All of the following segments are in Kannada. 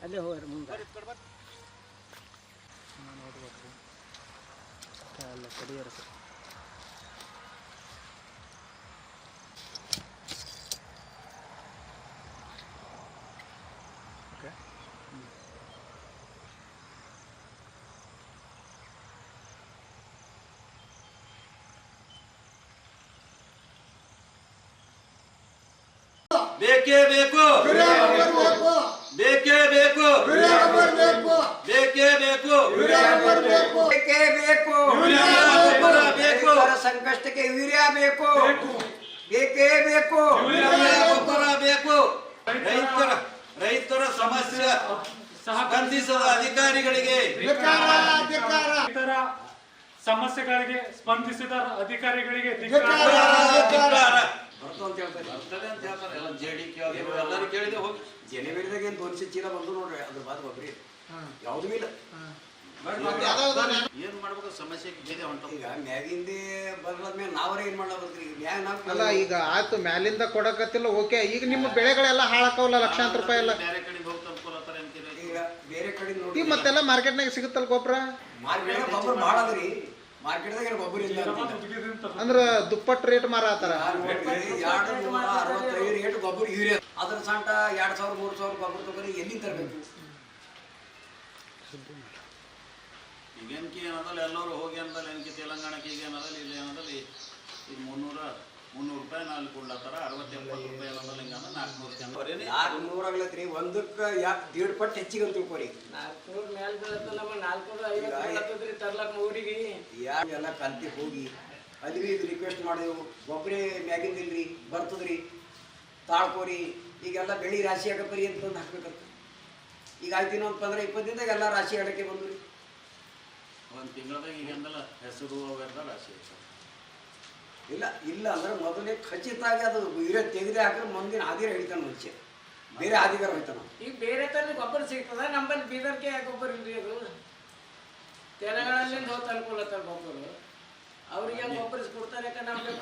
ಅಲ್ಲೇ ಹೋಗ್ರಿ ಮುಂದೆ ನೋಡ್ಬೇಕು ಅಲ್ಲ ಕಡಿಯರ ಸರ್ ಓಕೆ ಬೇಕೇ ಬೇಕು ಬೇಕೇ ಬೇಕು ಬೇಕೇ ಬೇಕು ಬೇಕೇ ಬೇಕು ಬೇಕು ಸಂಕಷ್ಟಕ್ಕೆ ಯೂರಿಯಾ ಬೇಕು ಬೇಕೇ ಬೇಕು ಗೊಬ್ಬರ ಬೇಕು ರೈತರ ಸಮಸ್ಯೆ ಸ್ಪಂದಿಸದ ಅಧಿಕಾರಿಗಳಿಗೆ ರೈತರ ಸಮಸ್ಯೆಗಳಿಗೆ ಸ್ಪಂದಿಸಿದ ಅಧಿಕಾರಿಗಳಿಗೆ ಎಲ್ಲರೂ ಕೇಳಿದೆ ಹೋಗಿ ಜನವರಿದಾಗ ಏನು 200 ಚೀಲ ಬಂದು ನೋಡ್ರಿ ಅದ್ರ ಬಾದ್ ಗೊಬ್ಬರಿ ಯಾವ್ದು ಇಲ್ಲ ಏನ್ ಮಾಡ್ಬೇಕು ಸಮಸ್ಯೆ ಈಗ ಮ್ಯಾಗಿಂದ ಬರ್ಲಾದ್ಮೇಲೆ ನಾವರೇ ಏನ್ ಮಾಡ್ಬೇಕ್ರಿ ಅಲ್ಲ ಈಗ ಆಯ್ತು ಮ್ಯಾಲಿಂದ ಕೊಡಕತ್ತಿಲ್ಲ ಓಕೆ ಈಗ ನಿಮ್ಮ ಬೆಳೆಗಳೆಲ್ಲ ಹಾಳಾಕವಲ್ಲ ಲಕ್ಷಾಂತರ ರೂಪಾಯಿ ಎಲ್ಲ ಬೇರೆ ಕಡೆ ಹೋಗಿ ತಂದ್ಕೊಳತ್ತಾರ ಅಂತೀರಿ ಈಗ ಬೇರೆ ಕಡೆ ನೋಡಿ ಮತ್ತೆಲ್ಲ ಮಾರ್ಕೆಟ್ನಾಗ ಸಿಗುತ್ತಲ್ಲ ಗೊಬ್ಬರ ಮಾರ್ಕೆಟ್ ಗೊಬ್ಬರ ಭಾಳ ಅದರಿ ಮಾರ್ಕೆಟ್ದಾಗ ಏನು ಗೊಬ್ಬರ ಇಲ್ಲ ಅಂದ್ರ ದುಪ್ಪಟ್ಟು ರೇಟ್ ಮಾರಾತಾರ 265 ರೇಟ್ ಗೊಬ್ಬರ ಯೂರಿಯಾ ಅದ್ರ ಸಂಟ 2000-3000 ಗೊಬ್ಬರ ತಗೋರಿ ಎಲ್ಲಿ ತರಬೇಕು ಈಗೇನ್ಕಿ ಏನದಲ್ಲ ಎಲ್ಲರೂ ಹೋಗಿ ಅಂದಲ್ಲ ಏನಕಿ ತೆಲಂಗಾಣಕ್ಕೆ ಈಗ ಏನದಲ್ಲ ಇಲ್ಲಿ ಏನದಲ್ಲ ಈಗ 300 ರೂಪಾಯಿ ನಾಲ್ಕು ಕೊಡ್ಲತ್ತಾರ 60-70 ರೂಪಾಯಿ ಏನದಲ್ಲ ಹಿಂಗ 400 ಆಗ್ಲತ್ರಿ ಒಂದಕ್ಕೆ 1.5 ಪಟ್ಟು ಹೆಚ್ಚಿಗೆ ಅಂತ ತಿಳ್ಕೊರಿ 400 ಮೇಲೆ ಬೀಳತ್ತ ನಮ್ಮ 450 ತರ್ಲಕ್ ಊರಿಗೆ ಎಲ್ಲ ಕಲ್ತಿ ಹೋಗಿ ಅಲ್ಲಿ ಇದು ರಿಕ್ವೆಸ್ಟ್ ಮಾಡಿದೆವು ಗೊಬ್ಬರ ಮ್ಯಾಗಿಂದಿಲ್ರಿ ಬರ್ತದ್ರಿ ತಾಳ್ಕೋರಿ ಈಗೆಲ್ಲ ಬೆಳಿ ರಾಶಿ ಆಗಪ್ಪರಿ ಅಂತ ಬಂದು ಹಾಕ್ಬೇಕಂತ ಈಗ ಆಯ್ತು ಇನ್ನೊಂದು 15-20 ದಿನದಾಗ ಎಲ್ಲ ರಾಶಿ ಆಡಕ್ಕೆ ಬಂದ್ರಿ ಒಂದು ತಿಂಗಳದಾಗ ಈಗ ಅಂದಲ್ಲ ಹೆಸರು ಅವೆಲ್ಲ ರಾಶಿ ಇಲ್ಲ ಇಲ್ಲ ಅಂದ್ರೆ ಮೊದಲೇ ಖಚಿತಾಗಿ ಅದು ಯೂರಿಯಾ ತೆಗೆದೇ ಹಾಕಿದ್ರೆ ಮುಂದಿನ ಹಾದಿರ ಹಿಡಿತಾನೆ ಮನುಷ್ಯ ಬೇರೆ ಹಾದಿಗಾರ ಹೋಯ್ತಾನ ಈಗ ಬೇರೆ ತರ ಗೊಬ್ಬರ ಸಿಗ್ತದ ನಮ್ಮಲ್ಲಿ ಬೀದರ್ಗೆ ಗೊಬ್ಬರ ಇಲ್ರಿ ಅದು ತೆಲಂಗಾಣದಿಂದ ಹೋಗಿ ಅನ್ಕೊಳತ್ತಾರ ಗೊಬ್ಬರ ಅವ್ರಿಗೆ ಗೊಬ್ಬರ ಕೊಡ್ತಾರೆ ನಮ್ಗೆ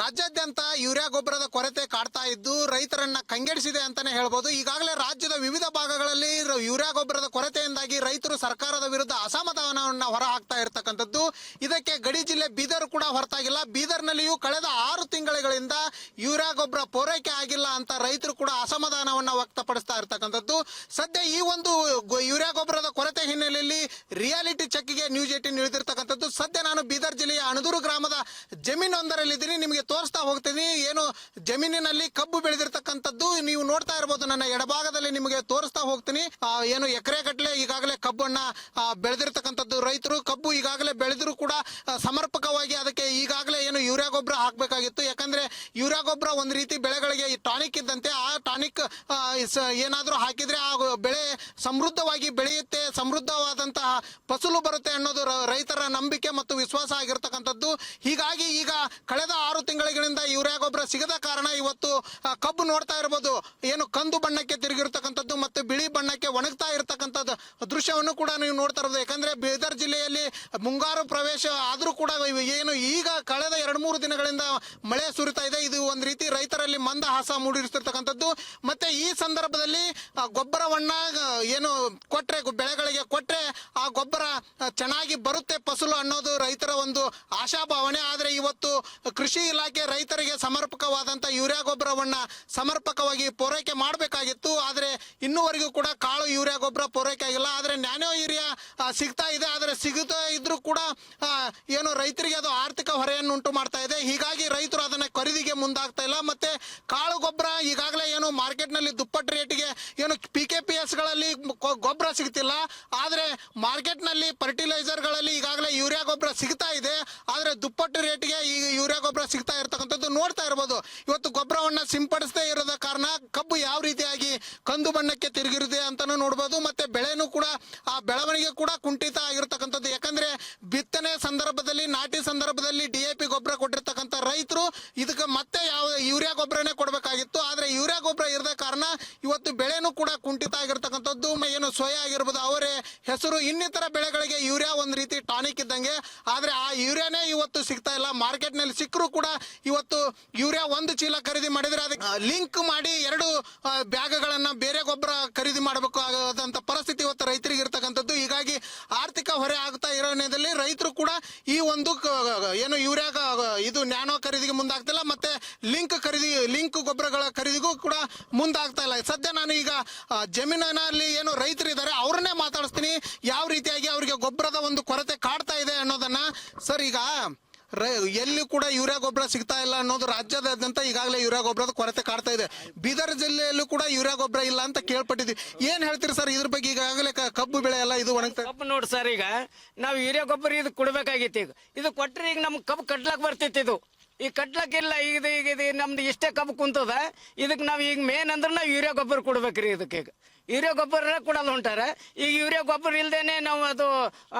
ರಾಜ್ಯಾದ್ಯಂತ ಯೂರಿಯಾ ಗೊಬ್ಬರದ ಕೊರತೆ ಕಾಡ್ತಾ ಇದ್ದು ರೈತರನ್ನ ಕಂಗೆಡಿಸಿದೆ ಅಂತಾನೆ ಹೇಳ್ಬೋದು. ಈಗಾಗಲೇ ರಾಜ್ಯದ ವಿವಿಧ ಭಾಗಗಳಲ್ಲಿ ಯೂರಿಯಾ ಗೊಬ್ಬರದ ಕೊರತೆಯಿಂದಾಗಿ ರೈತರು ಸರ್ಕಾರದ ವಿರುದ್ಧ ಅಸಮಾಧಾನವನ್ನ ಹೊರ ಹಾಕ್ತಾ ಇರತಕ್ಕಂಥದ್ದು. ಇದಕ್ಕೆ ಗಡಿ ಜಿಲ್ಲೆ ಬೀದರ್ ಕೂಡ ಹೊರತಾಗಿಲ್ಲ. ಬೀದರ್ನಲ್ಲಿಯೂ ಕಳೆದ 6 ತಿಂಗಳಿಂದ ಯೂರಿಯಾ ಗೊಬ್ಬರ ಪೂರೈಕೆ ಆಗಿಲ್ಲ ಅಂತ ರೈತರು ಕೂಡ ಅಸಮಾಧಾನವನ್ನ ವ್ಯಕ್ತಪಡಿಸ್ತಾ ಇರತಕ್ಕಂಥದ್ದು. ಸದ್ಯ ಈ ಒಂದು ಯೂರಿಯಾ ಗೊಬ್ಬರದ ಕೊರತೆ ಹಿನ್ನೆಲೆಯಲ್ಲಿ ರಿಯಾಲಿಟಿ ಚೆಕ್ಗೆ ನ್ಯೂಸ್ 18 ಇಳಿದಿರ್ತಕ್ಕಂಥದ್ದು. ಸದ್ಯ ನಾನು ಬೀದರ್ ಜಿಲ್ಲೆಯ ಅಣದೂರು ಗ್ರಾಮದ ಜಮೀನೊಂದರಲ್ಲಿದ್ದೀನಿ. ನಿಮಗೆ ತೋರಿಸ್ತಾ ಹೋಗ್ತೀನಿ. ಏನು ಜಮೀನಿನಲ್ಲಿ ಕಬ್ಬು ಬೆಳೆದಿರ್ತಕ್ಕಂಥದ್ದು ನೀವು ನೋಡ್ತಾ ಇರಬಹುದು. ನನ್ನ ಎಡಭಾಗದಲ್ಲಿ ನಿಮಗೆ ತೋರಿಸ್ತಾ ಹೋಗ್ತೀನಿ. ಏನು ಎಕರೆ ಗಟ್ಟಲೆ ಈಗಾಗಲೇ ಕಬ್ಬನ್ನ ಬೆಳೆದಿರ್ತಕ್ಕಂಥದ್ದು. ರೈತರು ಕಬ್ಬು ಈಗಾಗಲೇ ಬೆಳೆದ್ರು ಕೂಡ ಸಮರ್ಪಕವಾಗಿ ಅದಕ್ಕೆ ಈಗಾಗಲೇ ಏನು ಯೂರಿಯಾ ಗೊಬ್ಬರ ಹಾಕಬೇಕಾಗಿತ್ತು. ಯಾಕಂದ್ರೆ ಯೂರಿಯಾ ಗೊಬ್ಬರ ಒಂದು ರೀತಿ ಬೆಳೆಗಳಿಗೆ ಟಾನಿಕ್ ಇದ್ದಂತೆ. ಆ ಟಾನಿಕ್ ಏನಾದ್ರೂ ಹಾಕಿದ್ರೆ ಆ ಬೆಳೆ ಸಮೃದ್ಧವಾಗಿ ಬೆಳೆಯುತ್ತೆ, ಸಮೃದ್ಧವಾದಂತಹ ಫಸಲು ಬರುತ್ತೆ ಅನ್ನೋದು ರೈತರ ನಂಬಿಕೆ ಮತ್ತು ವಿಶ್ವಾಸ ಆಗಿರ್ತಕ್ಕಂಥದ್ದು. ಹೀಗಾಗಿ ಈಗ ಕಳೆದ 6 ತಿಂಗಳಿಂದ ಯೂರಿಯಾ ಗೊಬ್ಬರ ಸಿಗದ ಕಾರಣ ಇವತ್ತು ಕಬ್ಬು ನೋಡ್ತಾ ಇರಬಹುದು ಏನು ಕಂದು ಬಣ್ಣಕ್ಕೆ ತಿರುಗಿರ್ತಕ್ಕಂಥದ್ದು ಮತ್ತು ಬಿಳಿ ಬಣ್ಣಕ್ಕೆ ಒಣಗ್ತಾ ಇರತಕ್ಕಂಥದ್ದು ದೃಶ್ಯವನ್ನು ಕೂಡ ನೀವು ನೋಡ್ತಾ ಇರಬಹುದು. ಯಾಕಂದ್ರೆ ಬೀದರ್ ಜಿಲ್ಲೆಯಲ್ಲಿ ಮುಂಗಾರು ಪ್ರವೇಶ ಆದ್ರೂ ಕೂಡ ಏನು ಈಗ ಕಳೆದ 2-3 ದಿನಗಳಿಂದ ಮಳೆ ಸುರಿತಾ ಇದೆ. ಇದು ಒಂದು ರೀತಿ ರೈತರಲ್ಲಿ ಮಂದಹಾಸ ಮೂಡಿರ್ತಿರ್ತಕ್ಕಂಥದ್ದು. ಮತ್ತೆ ಈ ಸಂದರ್ಭದಲ್ಲಿ ಗೊಬ್ಬರವನ್ನ ಏನು ಕೊಟ್ರೆ ಬೆಳೆಗಳಿಗೆ ಕೊಟ್ರೆ ಆ ಗೊಬ್ಬರ ಚೆನ್ನಾಗಿ ಬರುತ್ತೆ ಫಸಲು ಅನ್ನೋದು ರೈತರ ಒಂದು ಆಶಾಭಾವನೆ. ಆದ್ರೆ ಇವತ್ತು ಕೃಷಿ ಇಲಾಖೆ ರೈತರಿಗೆ ಸಮರ್ಪಕವಾದಂತ ಯೂರಿಯಾ ಗೊಬ್ಬರವನ್ನ ಸಮರ್ಪಕವಾಗಿ ಪೂರೈಕೆ ಮಾಡಬೇಕಾಗಿತ್ತು. ಆದ್ರೆ ಇನ್ನೂವರೆಗೂ ಕೂಡ ಕಾಳು ಯೂರಿಯಾ ಗೊಬ್ಬರ ಪೂರೈಕೆ ಆಗಿಲ್ಲ. ಆದ್ರೆ ನ್ಯಾನೋ ಯೂರಿಯಾ ಸಿಗ್ತಾ ಇದೆ. ಆದ್ರೆ ಸಿಗುತ್ತಾ ಇದ್ರೂ ಕೂಡ ಏನು ರೈತರಿಗೆ ಅದು ಆರ್ಥಿಕ ಹೊರೆಯನ್ನು ಉಂಟು ಮಾಡ್ತಾ ಇದೆ. ಹೀಗಾಗಿ ರೈತರು ಅದನ್ನ ಖರೀದಿಗೆ ಮುಂದಾಗ್ತಾ ಇಲ್ಲ. ಮತ್ತೆ ಕಾಳು ಗೊಬ್ಬರ ಈಗಾಗಲೇ ಏನು ಮಾರ್ಕೆಟ್ನಲ್ಲಿ ದುಪ್ಪಟ್ಟು ರೇಟಿಗೆ ಏನು PKPSಗಳಲ್ಲಿ ಗೊಬ್ಬರ ಸಿಗ್ತಿಲ್ಲ. ಆದರೆ ಮಾರ್ಕೆಟ್ನಲ್ಲಿ ಫರ್ಟಿಲೈಸರ್ಗಳಲ್ಲಿ ಈಗಾಗಲೇ ಯೂರಿಯಾ ಗೊಬ್ಬರ ಸಿಗ್ತಾ ಇದೆ. ಆದರೆ ದುಪ್ಪಟ್ಟು ರೇಟಿಗೆ ಈ ಯೂರಿಯಾ ಗೊಬ್ಬರ ಸಿಗ್ತಾ ಇರ್ತಕ್ಕಂಥದ್ದು ನೋಡ್ತಾ ಇರ್ಬೋದು. ಇವತ್ತು ಗೊಬ್ಬರವನ್ನು ಸಿಂಪಡಿಸದೇ ಇರೋದ ಕಾರಣ ಕಬ್ಬು ಯಾವ ರೀತಿಯಾಗಿ ಕಂದು ಬಣ್ಣಕ್ಕೆ ತಿರುಗಿರಿದೆ ಅಂತಾನು ನೋಡ್ಬೋದು. ಮತ್ತೆ ಬೆಳೆನೂ ಕೂಡ ಆ ಬೆಳವಣಿಗೆ ಕೂಡ ಕುಂಠಿತ ಆಗಿರ್ತಕ್ಕಂಥದ್ದು. ಯಾಕಂದ್ರೆ ಬಿತ್ತನೆ ಸಂದರ್ಭದಲ್ಲಿ ನಾಟಿ ಸಂದರ್ಭದಲ್ಲಿ DAP ಗೊಬ್ಬರ ಕೊಟ್ಟಿರ್ತಕ್ಕಂಥ ರೈತರು ಇದಕ್ಕೆ ಮತ್ತೆ ಯಾವ ಯೂರಿಯಾ ಗೊಬ್ಬರನೇ ಕೊಡಬೇಕಾಗಿತ್ತು. ಆದರೆ ಯೂರಿಯಾ ಗೊಬ್ಬರ ಇರದ ಕಾರಣ ಇವತ್ತು ಬೆಳೆನೂ ಕೂಡ ಕುಂಠಿತ ಆಗಿರ್ತಕ್ಕಂಥದ್ದು. ಏನು ಸೋಯಾ ಆಗಿರ್ಬೋದು, ಅವರೇ, ಹೆಸರು, ಇನ್ನಿತರ ಬೆಳೆಗಳಿಗೆ ಯೂರಿಯಾ ಒಂದು ರೀತಿ ಟಾನಿಕ್ ಇದ್ದಂಗೆ. ಆದರೆ ಆ ಯೂರಿಯಾನೇ ಇವತ್ತು ಸಿಗ್ತಾ ಇಲ್ಲ. ಮಾರ್ಕೆಟ್ನಲ್ಲಿ ಸಿಕ್ಕರೂ ಕೂಡ ಇವತ್ತು ಯೂರಿಯಾ ಒಂದು ಚೀಲ ಖರೀದಿ ಮಾಡಿದ್ರೆ ಅದಕ್ಕೆ ಲಿಂಕ್ ಮಾಡಿ 2 ಬ್ಯಾಗ್ಗಳನ್ನ ಬೇರೆ ಗೊಬ್ಬರ ಖರೀದಿ ಮಾಡಬೇಕು ಆದಂತ ಪರಿಸ್ಥಿತಿ ಇವತ್ತು ರೈತರಿಗೆ ಇರ್ತಕ್ಕಂಥದ್ದು. ಹೀಗಾಗಿ ಆರ್ಥಿಕ ಹೊರೆ ಆಗ್ತಾ ಇರೋದ್ರಲ್ಲಿ ರೈತರು ಕೂಡ ಈ ಒಂದು ಏನು ಯೂರಿಯಾ ಇದು ನ್ಯಾನೋ ಖರೀದಿಗೆ ಮುಂದಾಗ್ತಿಲ್ಲ. ಮತ್ತೆ ಲಿಂಕ್ ಗೊಬ್ಬರಗಳ ಖರೀದಿಗೂ ಕೂಡ ಮುಂದಾಗ್ತಾ ಇಲ್ಲ. ಸದ್ಯ ನಾನು ಈಗ ಜಮೀನಿನಲ್ಲಿ ಏನು ರೈತರಿದ್ದಾರೆ ಅವ್ರನ್ನೇ ಮಾತಾಡಿಸ್ತೀನಿ, ಯಾವ ರೀತಿಯಾಗಿ ಅವರಿಗೆ ಗೊಬ್ಬರದ ಒಂದು ಕೊರತೆ ಕಾಡ್ತಾ ಇದೆ ಅನ್ನೋದನ್ನ. ಸರ್, ಈಗ ಎಲ್ಲಿ ಕೂಡ ಯೂರಿಯಾ ಗೊಬ್ಬರ ಸಿಗ್ತಾ ಇಲ್ಲ ಅನ್ನೋದು ರಾಜ್ಯದಾದ್ಯಂತ ಈಗಾಗಲೇ ಯೂರಿಯಾ ಗೊಬ್ಬರದ ಕೊರತೆ ಕಾಡ್ತಾ ಇದೆ. ಬೀದರ್ ಜಿಲ್ಲೆಯಲ್ಲೂ ಕೂಡ ಯೂರಿಯಾ ಗೊಬ್ಬರ ಇಲ್ಲ ಅಂತ ಕೇಳ್ಪಟ್ಟಿದ್ವಿ. ಏನ್ ಹೇಳ್ತೀರಿ ಸರ್ ಇದ್ರ ಬಗ್ಗೆ? ಈಗಾಗಲೇ ಕಬ್ಬು ಬೆಳೆ ಎಲ್ಲ ಇದು ಒಣಗ್ತಾ ಕಬ್ಬು ನೋಡಿ ಸರ್, ಈಗ ನಾವು ಯೂರಿಯಾ ಗೊಬ್ಬರ ಇದು ಕೊಡ್ಬೇಕಾಗಿತ್ತು. ಈಗ ಇದು ಕೊಟ್ರೆ ಈಗ ನಮ್ಗೆ ಕಬ್ಬು ಕಟ್ಲಾಕ್ ಬರ್ತಿತ್ತು. ಇದು ಈಗ ಕಟ್ಲಕ್ಕಿಲ್ಲ. ಇದು ನಮ್ದು ಇಷ್ಟೇ ಕಬ್ಬು ಕುಂತದ. ಇದಕ್ಕೆ ನಾವು ಈಗ ಮೇನ್ ಅಂದ್ರೆ ನಾವು ಯೂರಿಯಾ ಗೊಬ್ಬರ ಕೊಡ್ಬೇಕ್ರಿ. ಇದಕ್ಕೆ ಈಗ ಯೂರಿಯಾ ಗೊಬ್ಬರ ಕೊಡಲ್ಲ ಹೊಂಟಾರ. ಈಗ ಯೂರಿಯಾ ಗೊಬ್ಬರ ಇಲ್ದೇನೆ ನಾವು ಅದು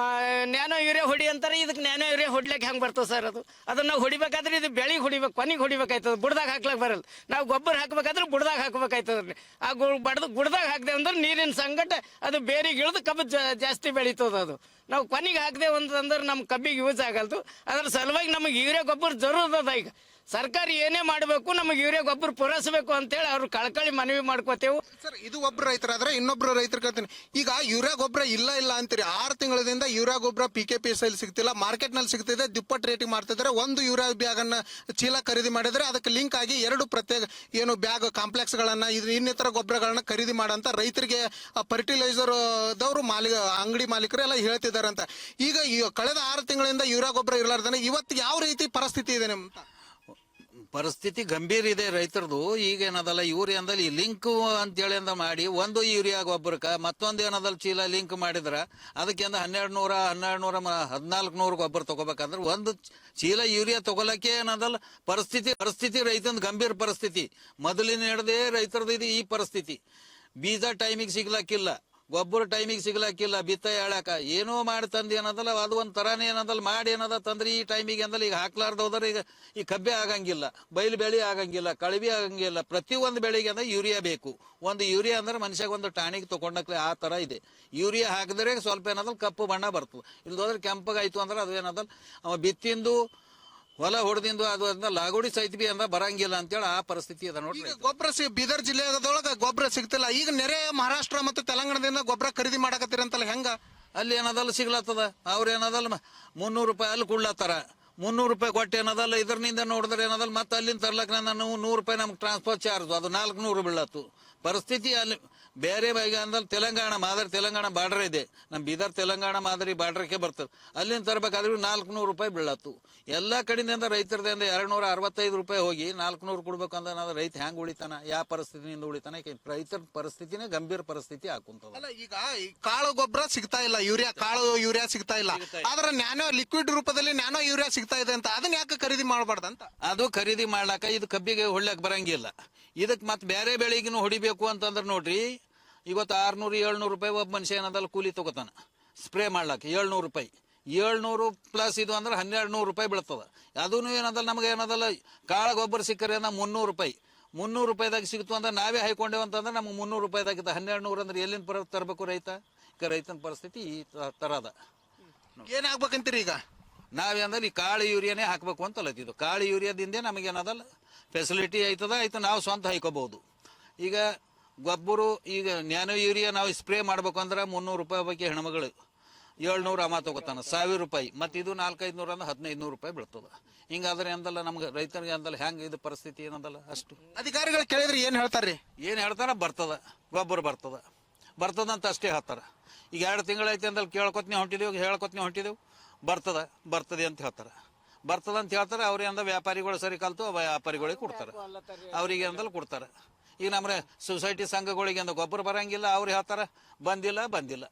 ನ್ಯಾನೋ ಯೂರಿಯಾ ಹೊಡಿ ಅಂತಾರೆ. ಇದಕ್ಕೆ ನ್ಯಾನೋ ಯೂರಿಯಾ ಹೊಡ್ಲಿಕ್ಕೆ ಹೆಂಗೆ ಬರ್ತದೆ ಸರ್? ಅದನ್ನ ನಾವು ಹೊಡಿಬೇಕಾದ್ರೆ ಇದು ಬೆಳಿಗ್ಗೆ ಹೊಡಿಬೇಕು, ಕೊನೆಗೆ ಹೊಡಿಬೇಕಾಯ್ತದ. ಬುಡ್ದಾಗ ಹಾಕ್ಲಕ್ಕೆ ಬರಲ್ಲ. ನಾವು ಗೊಬ್ಬರ ಹಾಕ್ಬೇಕಾದ್ರೆ ಬುಡ್ದಾಗ ಹಾಕ್ಬೇಕಾಯ್ತದ್ರಿ. ಆ ಬುಡ್ದಾಗ ಹಾಕ್ದೆ ಅಂದ್ರೆ ನೀರಿನ ಸಂಕಟ ಅದು ಬೇರಿಗೆ ಇಳಿದು ಕಬ್ಬು ಜಾಸ್ತಿ ಬೆಳೀತದ. ಅದು ನಾವು ಕೊನೆಗೆ ಹಾಕದೆ ಅಂತಂದ್ರೆ ನಮ್ಮ ಕಬ್ಬಿಗೆ ಯೂಸ್ ಆಗಲ್ದು. ಅದ್ರ ಸಲುವಾಗಿ ನಮಗೆ ಯೂರಿಯಾ ಗೊಬ್ಬರ ಜರೂರ್ ಅದ. ಈಗ ಸರ್ಕಾರ ಏನೇ ಮಾಡಬೇಕು, ನಮಗೆ ಯೂರಿಯಾ ಗೊಬ್ಬರ ಪೂರೈಸಬೇಕು ಅಂತೇಳಿ ಅವ್ರು ಕಳ್ಕಳಿ ಮನವಿ ಮಾಡ್ಕೋತೇವೆ. ಸರ್, ಇದು ಒಬ್ರು ರೈತರಾದ್ರೆ ಇನ್ನೊಬ್ರು ರೈತರು ಕೇಳ್ತೀನಿ. ಈಗ ಯೂರಿಯಾ ಗೊಬ್ಬರ ಇಲ್ಲ ಅಂತೀರಿ. 6 ತಿಂಗಳಿಂದ ಯೂರಿಯಾ ಗೊಬ್ಬರ PKPSL ಸಿಗ್ತಿಲ್ಲ, ಮಾರ್ಕೆಟ್ ನಲ್ಲಿ ಸಿಗ್ತಿದೆ, ದುಪ್ಪಟ್ಟು ರೇಟಿಗೆ ಮಾಡ್ತಿದ್ದಾರೆ. ಒಂದು ಯೂರಿಯಾ ಬ್ಯಾಗ್ ಅನ್ನ ಚೀಲ ಖರೀದಿ ಮಾಡಿದ್ರೆ ಅದಕ್ಕೆ ಲಿಂಕ್ ಆಗಿ 2 ಪ್ರತ್ಯೇಕ ಏನು ಬ್ಯಾಗ್ ಕಾಂಪ್ಲೆಕ್ಸ್ ಗಳನ್ನ ಇನ್ನಿತರ ಗೊಬ್ಬರಗಳನ್ನ ಖರೀದಿ ಮಾಡಂತ ರೈತರಿಗೆ ಫರ್ಟಿಲೈಸರ್ ದವರು ಅಂಗಡಿ ಮಾಲೀಕರು ಎಲ್ಲ ಹೇಳ್ತಿದ್ದಾರೆ ಅಂತ. ಈಗ ಕಳೆದ 6 ತಿಂಗಳಿಂದ ಯೂರಿಯಾ ಗೊಬ್ಬರ ಇರಲಾರ್ದಾನೆ ಇವತ್ತು ಯಾವ ರೀತಿ ಪರಿಸ್ಥಿತಿ ಇದೆ ಅಂತ? ಪರಿಸ್ಥಿತಿ ಗಂಭೀರ ಇದೆ ರೈತರದು. ಈಗ ಏನದಲ್ಲ ಯೂರಿಯಾ ಅಂದಲ್ಲಿ ಲಿಂಕ್ ಅಂತೇಳಿ ಅಂದ ಮಾಡಿ ಒಂದು ಯೂರಿಯಾ ಗೊಬ್ಬರಕ್ಕೆ ಮತ್ತೊಂದು ಏನದಲ್ಲ ಚೀಲ ಲಿಂಕ್ ಮಾಡಿದ್ರ ಅದಕ್ಕೆ 1200 1400 ಗೊಬ್ಬರ ತಗೋಬೇಕಂದ್ರೆ ಒಂದು ಚೀಲ ಯೂರಿಯಾ ತಗೊಳಕ್ಕೆ ಏನದಲ್ಲ ಪರಿಸ್ಥಿತಿ ರೈತನ ಗಂಭೀರ ಪರಿಸ್ಥಿತಿ. ಮೊದಲಿನ ಹಿಡ್ದೇ ರೈತರದು ಇದು ಈ ಪರಿಸ್ಥಿತಿ. ಬೀಜ ಟೈಮಿಗೆ ಸಿಗ್ಲಕ್ಕಿಲ್ಲ, ಗೊಬ್ಬರ ಟೈಮಿಗೆ ಸಿಗ್ಲಕ್ಕಿಲ್ಲ, ಬಿತ್ತ ಹೇಳಕ ಏನೋ ಮಾಡಿ ತಂದು ಏನದಲ್ಲ ಅದು ಒಂದು ತರಾನೇ ಏನದಲ್ಲ ಮಾಡಿ ಏನದ ತಂದ್ರೆ ಈ ಟೈಮಿಗೆ ಅಂದಲ್ಲ ಈಗ ಹಾಕ್ಲಾರ್ದ ಹೋದ್ರೆ ಈಗ ಈ ಕಬ್ಬೆ ಆಗಂಗಿಲ್ಲ, ಬಯಲು ಬೆಳೆ ಆಗಂಗಿಲ್ಲ, ಕಳವಿ ಆಗಂಗಿಲ್ಲ. ಪ್ರತಿಯೊಂದು ಬೆಳೆಗೆ ಅಂದ್ರೆ ಯೂರಿಯಾ ಬೇಕು. ಒಂದು ಯೂರಿಯಾ ಅಂದ್ರೆ ಮನುಷ್ಯಾಗ ಒಂದು ಟಾಣಿಗೆ ತಗೊಂಡಕ್ಲೆ ಆ ತರ ಇದೆ. ಯೂರಿಯಾ ಹಾಕಿದ್ರೆ ಸ್ವಲ್ಪ ಏನದಲ್ಲ ಕಪ್ಪು ಬಣ್ಣ ಬರ್ತದೆ. ಇಲ್ದೋದ್ರೆ ಕೆಂಪಗಾಯ್ತು ಅಂದ್ರೆ ಅದು ಏನದಲ್ಲ ಅವ ಬಿತ್ತಿಂದು ಹೊಲ ಹೊಡೆದಿಂದು ಅದು ಅದನ್ನ ಲಾಗೋಡಿ ಸಹಿತ ಬಿ ಅಂದ ಬರಂಗಿಲ್ಲ ಅಂತೇಳಿ ಆ ಪರಿಸ್ಥಿತಿ ಅದ ನೋಡ್ರಿ. ಗೊಬ್ಬರ ಬೀದರ್ ಜಿಲ್ಲೆದೊಳಗ ಗೊಬ್ಬರ ಸಿಗ್ತಿಲ್ಲ. ಈಗ ನೆರೆ ಮಹಾರಾಷ್ಟ್ರ ಮತ್ತು ತೆಲಂಗಾಣದಿಂದ ಗೊಬ್ಬರ ಖರೀದಿ ಮಾಡಕತ್ತೀರಂತಲ್ಲ, ಹೆಂಗ? ಅಲ್ಲಿ ಏನದಲ್ಲ ಸಿಗ್ಲತ್ತದ. ಅವ್ರ ಏನದಲ್ಲ 300 ರೂಪಾಯಿ ಅಲ್ಲಿ ಕೊಡ್ಲತ್ತಾರ. 300 ರೂಪಾಯಿ ಕೊಟ್ಟು ಏನದಲ್ಲ ಇದರಿಂದ ನೋಡಿದ್ರೆ ಏನದಲ್ಲ ಮತ್ತೆ ಅಲ್ಲಿಂದ ತರ್ಲಕ್ಕ ನಾನು 100 ರೂಪಾಯಿ ನಮ್ಗೆ ಟ್ರಾನ್ಸ್ಫರ್ ಚಾರ್ಜ್ ಅದು 400 ಬೀಳತ್ತು. ಪರಿಸ್ಥಿತಿ ಅಲ್ಲಿ ಬೇರೆ ಈಗ ಅಂದ್ರೆ ತೆಲಂಗಾಣ ಬಾರ್ಡರ್ ಇದೆ. ನಮ್ಮ ಬೀದರ್ ತೆಲಂಗಾಣ ಮಾದರಿ ಬಾರ್ಡರ್ಗೆ ಬರ್ತದೆ. ಅಲ್ಲಿಂದ ತರಬೇಕಾದ್ರೆ 400 ರೂಪಾಯಿ ಬೀಳತ್ತು. ಎಲ್ಲಾ ಕಡೆಯಿಂದ ರೈತರದಿಂದ 265 ರೂಪಾಯಿ ಹೋಗಿ 400 ಕೊಡ್ಬೇಕಂದ್ರೆ ರೈತ ಹೆಂಗ್ ಉಳಿತಾನ? ಯಾವ ಪರಿಸ್ಥಿತಿನಿಂದ ಉಳಿತಾನ? ರೈತರ ಪರಿಸ್ಥಿತಿನೇ ಗಂಭೀರ ಪರಿಸ್ಥಿತಿ ಹಾಕುಂತದ. ಅಲ್ಲ, ಈಗ ಕಾಳು ಗೊಬ್ಬರ ಸಿಗ್ತಾ ಇಲ್ಲ, ಯೂರಿಯಾ ಸಿಗ್ತಾ ಇಲ್ಲ. ಆದ್ರೆ ನ್ಯಾನೋ ಲಿಕ್ವಿಡ್ ರೂಪದಲ್ಲಿ ನ್ಯಾನೋ ಯೂರಿಯಾ ಸಿಗ್ತಾ ಇದೆ ಅಂತ ಅದನ್ನ ಯಾಕೆ ಖರೀದಿ ಮಾಡಬಾರ್ದಂತ? ಅದು ಖರೀದಿ ಮಾಡ್ಲಾಕ ಇದು ಕಬ್ಬಿಗೆ ಹೊಡ್ಲಕ್ ಬರಂಗಿಲ್ಲ. ಇದಕ್ ಮತ್ ಬೇರೆ ಬೆಳೆಗಿನೂ ಹೊಡಿಬೇಕು ಅಂತಂದ್ರೆ ನೋಡ್ರಿ, ಇವತ್ತು 600-700 ರೂಪಾಯಿ ಒಬ್ಬ ಮನುಷ್ಯ ಏನದಲ್ಲ ಕೂಲಿ ತಗೋತಾನ ಸ್ಪ್ರೇ ಮಾಡ್ಲಾಕ. 700 ರೂಪಾಯಿ 700 ಪ್ಲಸ್ ಇದು ಅಂದ್ರೆ 1200 ರೂಪಾಯಿ ಬೀಳ್ತದ. ಅದೂ ಏನದಲ್ಲ ನಮ್ಗೆ ಏನದಲ್ಲ ಕಾಳ ಗೊಬ್ಬರ ಸಿಕ್ಕರೆ 300 ರೂಪಾಯಿ 300 ರೂಪಾಯಿದಾಗ ಸಿಗ್ತು ಅಂದ್ರೆ ನಾವೇ ಹಾಕೊಂಡೇವು ಅಂತಂದ್ರೆ ನಮ್ಗೆ 300 ರೂಪಾಯಿದಾಗಿದ್ದ 1200 ಅಂದ್ರೆ ಎಲ್ಲಿಂದ ತರಬೇಕು ರೈತ? ಈಗ ರೈತನ ಪರಿಸ್ಥಿತಿ ಈ ತರದ. ಏನಾಗ್ಬೇಕಂತೀರಿ ಈಗ? ನಾವೇಂದ್ರೆ ಈ ಕಾಳು ಯೂರಿಯಾನೇ ಹಾಕ್ಬೇಕು ಅಂತ ಅಲ್ಲತ್ತಿದ್ದು. ಕಾಳು ಯೂರಿಯಾದಿಂದ ನಮಗೆ ಏನದಲ್ಲ ಫೆಸಿಲಿಟಿ ಆಯ್ತು ನಾವು ಸ್ವಂತ ಹಾಕೋಬಹುದು. ಈಗ ಗೊಬ್ಬರ ಈಗ ನ್ಯಾನೋ ಯೂರಿಯಾ ನಾವು ಸ್ಪ್ರೇ ಮಾಡ್ಬೇಕು ಅಂದ್ರೆ 300 ರೂಪಾಯಿ ಬಗ್ಗೆ ಹೆಣ್ಮಗಳು 700 ಅಮ್ಮ ತಗೋತಾನ 1000 ರೂಪಾಯಿ. ಮತ್ತೆ ಇದು 400-500 ಅಂದ್ರೆ 1500 ರೂಪಾಯಿ ಬೀಳ್ತದ. ಹಿಂಗಾದ್ರೆ ಅಂದಲ್ಲ ನಮ್ಗೆ ರೈತರಿಗೆ ಅಂದಲ್ಲ ಹೆಂಗ ಇದು ಪರಿಸ್ಥಿತಿ ಏನಂದಲ್ಲ ಅಷ್ಟು. ಅಧಿಕಾರಿಗಳು ಕೇಳಿದ್ರೆ ಏನ್ ಹೇಳ್ತಾರ್ರಿ? ಏನ್ ಹೇಳ್ತಾರ? ಗೊಬ್ಬರ ಬರ್ತದಂತ ಅಷ್ಟೇ ಹೇಳ್ತಾರ. ಈಗ 2 ತಿಂಗಳೈತಿ ಅಂದಲ್ಲಿ ಹೇಳ್ಕೊತ್ನಿ ಹೊಂಟಿದೆವು ಬರ್ತದೆ ಅಂತ ಹೇಳ್ತಾರ. ಬರ್ತದಂತ ಹೇಳ್ತಾರೆ. ಅವ್ರೇಂದ ವ್ಯಾಪಾರಿಗಳು ಸರಿ ಕಲ್ತು ವ್ಯಾಪಾರಿಗಳಿಗೆ ಕೊಡ್ತಾರೆ, ಅವ್ರಿಗೆ ಅಂದಲ್ಲಿ ಕೊಡ್ತಾರೆ. ಈಗ ನಮ್ಮ ಸೊಸೈಟಿ ಸಂಘಗಳಿಗೆ ಅಂದ ಗೊಬ್ಬರ ಬರಂಗಿಲ್ಲ, ಅವ್ರು ಹೇಳ್ತಾರೆ ಬಂದಿಲ್ಲ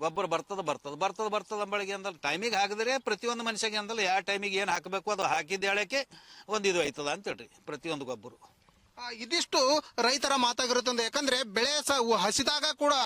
ಗೊಬ್ಬರ ಬರ್ತದ ಅಂಬಳಿಗೆ ಅಂದಲ್ಲ ಟೈಮಿಗೆ ಹಾಕಿದ್ರೆ ಪ್ರತಿಯೊಂದು ಮನುಷ್ಯಗೆ ಅಂದಲ್ಲ ಯಾವ ಟೈಮಿಗೆ ಏನು ಹಾಕಬೇಕು ಅದು ಹಾಕಿದ್ದು ಹೇಳಕ್ಕೆ ಒಂದು ಇದು ಆಯ್ತದ ಅಂತ ಹೇಳ್ರಿ ಪ್ರತಿಯೊಂದು ಗೊಬ್ಬರ. ಇದಿಷ್ಟು ರೈತರ ಮಾತಾಗಿರುತ್ತದೆ. ಯಾಕಂದ್ರೆ ಬೆಳೆ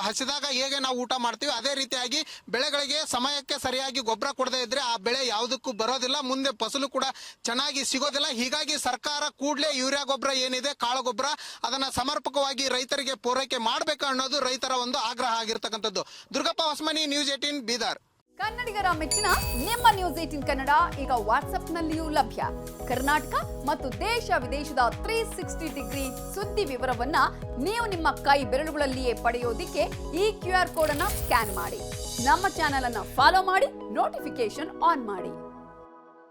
ಹಸಿದಾಗ ಹೇಗೆ ನಾವು ಊಟ ಮಾಡ್ತೀವಿ ಅದೇ ರೀತಿಯಾಗಿ ಬೆಳೆಗಳಿಗೆ ಸಮಯಕ್ಕೆ ಸರಿಯಾಗಿ ಗೊಬ್ಬರ ಕೊಡದೇ ಇದ್ರೆ ಆ ಬೆಳೆ ಯಾವುದಕ್ಕೂ ಬರೋದಿಲ್ಲ, ಮುಂದೆ ಫಸಲು ಕೂಡ ಚೆನ್ನಾಗಿ ಸಿಗೋದಿಲ್ಲ. ಹೀಗಾಗಿ ಸರ್ಕಾರ ಕೂಡಲೇ ಯೂರಿಯಾ ಗೊಬ್ಬರ ಏನಿದೆ ಕಾಳು ಗೊಬ್ಬರ ಅದನ್ನ ಸಮರ್ಪಕವಾಗಿ ರೈತರಿಗೆ ಪೂರೈಕೆ ಮಾಡಬೇಕು ಅನ್ನೋದು ರೈತರ ಒಂದು ಆಗ್ರಹ ಆಗಿರ್ತಕ್ಕಂಥದ್ದು. ದುರ್ಗಪ್ಪ ಹೊಸಮನಿ, ನ್ಯೂಸ್ 18 ಬೀದರ್. ಕನ್ನಡಿಗರ ಮೆಚ್ಚಿನ ನಿಮ್ಮ ನ್ಯೂಸ್ 18 ಕನ್ನಡ ಈಗ ವಾಟ್ಸ್ಆಪ್ನಲ್ಲಿಯೂ ಲಭ್ಯ. ಕರ್ನಾಟಕ ಮತ್ತು ದೇಶ ವಿದೇಶದ 360 ಡಿಗ್ರಿ ಸುದ್ದಿ ವಿವರವನ್ನ ನೀವು ನಿಮ್ಮ ಕೈ ಬೆರಳುಗಳಲ್ಲಿಯೇ ಪಡೆಯೋದಿಕ್ಕೆ ಈ QR ಕೋಡ್ ಅನ್ನ ಸ್ಕ್ಯಾನ್ ಮಾಡಿ. ನಮ್ಮ ಚಾನೆಲ್ ಅನ್ನ ಫಾಲೋ ಮಾಡಿ, ನೋಟಿಫಿಕೇಶನ್ ಆನ್ ಮಾಡಿ.